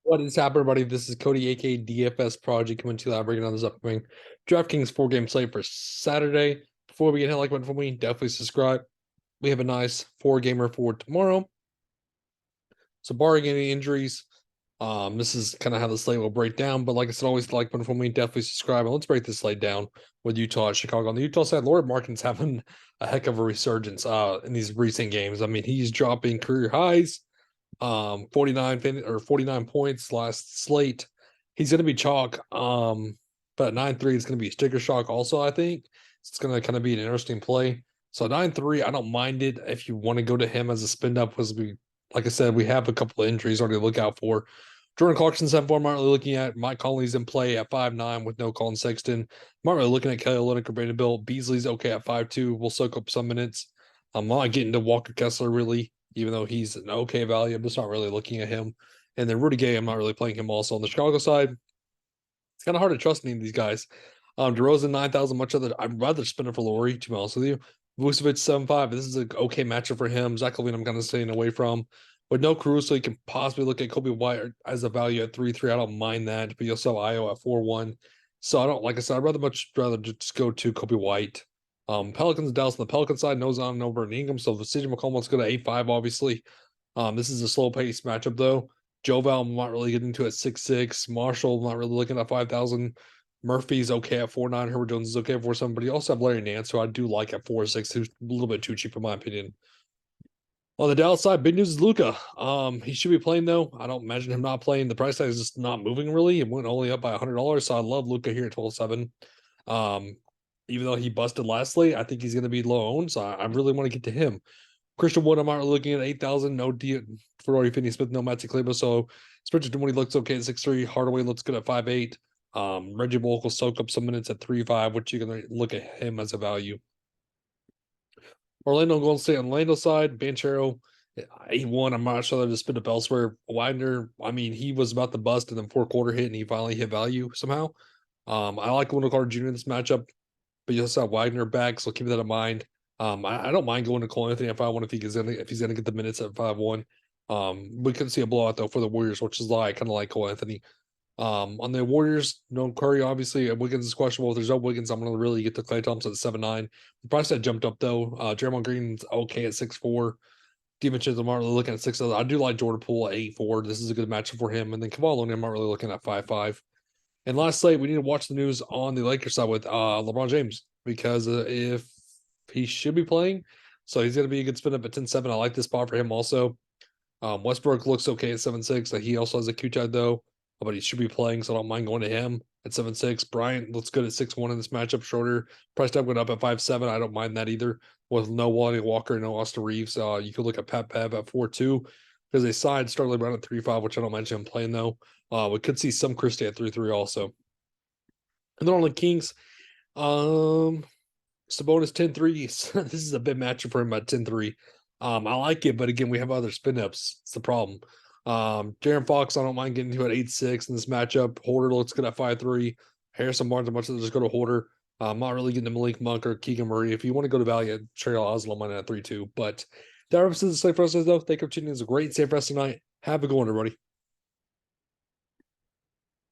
What is happening, everybody? This is Cody, aka DFS Project, coming to you live, breaking down this upcoming DraftKings 4-game slate for Saturday. Before we get hit, like button for me, definitely subscribe. We have a nice 4-gamer for tomorrow. So, barring any injuries, this is kind of how the slate will break down. But like I said, always like button for me, definitely subscribe. And let's break this slate down with Utah at Chicago. On the Utah side, Lord Markin's having a heck of a resurgence in these recent games. I mean, he's dropping career highs. 49 points last slate. He's going to be chalk. But 9-3 is going to be sticker shock also, I think. It's going to kind of be an interesting play. So 9-3, I don't mind it if you want to go to him as a spin up, because like I said, we have a couple of injuries already to look out for. Jordan Clarkson's 7-4. I'm not really looking at. Mike Conley's in play at 5-9 with no Colin Sexton. I'm not really looking at Kelly Olynyk or Brandon Bill. Beasley's okay at 5-2. We'll soak up some minutes. I'm not getting to Walker Kessler really, even though he's an okay value. I'm just not really looking at him. And then Rudy Gay, I'm not really playing him also. On the Chicago side, it's kind of hard to trust any of these guys. DeRozan 9,000, much other. I'd rather spin it for Laurie, to be honest with you. Vucevic 7-5. This is an okay matchup for him. Zach LaVine, I'm kind of staying away from. With no Caruso, you can possibly look at Kobe White as a value at 3-3. I don't mind that, but you also have Io at 4-1. So I don't, like I said, I'd much rather just go to Kobe White. Pelicans, Dallas on the Pelican side, nose on over in Ingram. So the CJ McCollum, let's go to 8-5, obviously. This is a slow pace matchup though. Joval, I'm not really getting to at 6-6. Marshall, I'm not really looking at 5,000. Murphy's okay at 4-9. Herbert Jones is okay at 4-7. But you also have Larry Nance, who I do like at 4-6. Who's a little bit too cheap in my opinion. On the Dallas side, big news is Luka. He should be playing though. I don't imagine him not playing. The price tag is just not moving really. It went only up by $100. So I love Luka here at 12-7. Even though he busted lastly, I think he's going to be low owned. So I really want to get to him. Christian Wood, I'm not really looking at 8,000. No D for Rory Finney-Smith, no Matty Kleba. So Spencer Dinwiddie looks okay at 6-3. Hardaway looks good at 5-8. Reggie Bullock will soak up some minutes at 3-5, which you're going to look at him as a value. Orlando Golden State on Orlando side, Banchero, 8-1. I'm not sure that to spin up elsewhere. Widener, I mean, he was about to bust and then fourth quarter hit and he finally hit value somehow. I like Wendell Carter Jr. in this matchup, but you also have Widener back, so keep that in mind. I don't mind going to Cole Anthony at 5-1 if he's gonna get the minutes at 5-1. We could see a blowout though for the Warriors, which is why I kind of like Cole Anthony. On the Warriors, no Curry, obviously. Wiggins is questionable. If there's no Wiggins, I'm going to really get to Klay Thompson at 7-9. The price that jumped up, though. Draymond Green's okay at 6-4. DiVincenzo, I'm not really looking at 6. I do like Jordan Poole at 8-4. This is a good matchup for him. And then Kevon Looney, I'm not really looking at 5-5. And last slate, we need to watch the news on the Lakers side with LeBron James, because if he should be playing, so he's going to be a good spin up at 10-7. I like this spot for him also. Westbrook looks okay at 7-6. He also has a Q-Tide, though, but he should be playing, so I don't mind going to him at 7-6. Bryant looks good at 6-1 in this matchup, shorter. Price tag went up at 5-7. I don't mind that either. With no Wally Walker, no Austin Reeves. You could look at Pat Bev at 4-2, because they signed Starley Brown at 3-5, which I don't mention him playing, though. We could see some Christie at 3-3 also. And then on the Kings, Sabonis 10-3. This is a big matchup for him at 10-3. I like it, but again, we have other spin ups. It's the problem. Darren Fox, I don't mind getting to at 8-6 in this matchup. Horder looks good at 5-3. Harrison Barnes, I'm much just go to Horder. I'm not really getting to Malik Monk or Keegan Murray. If you want to go to value, I'd trade Oslo mine at 3-2. But that represents the slate for us, though. Thank you for tuning in. It's a great save for us tonight. Have a good one, everybody.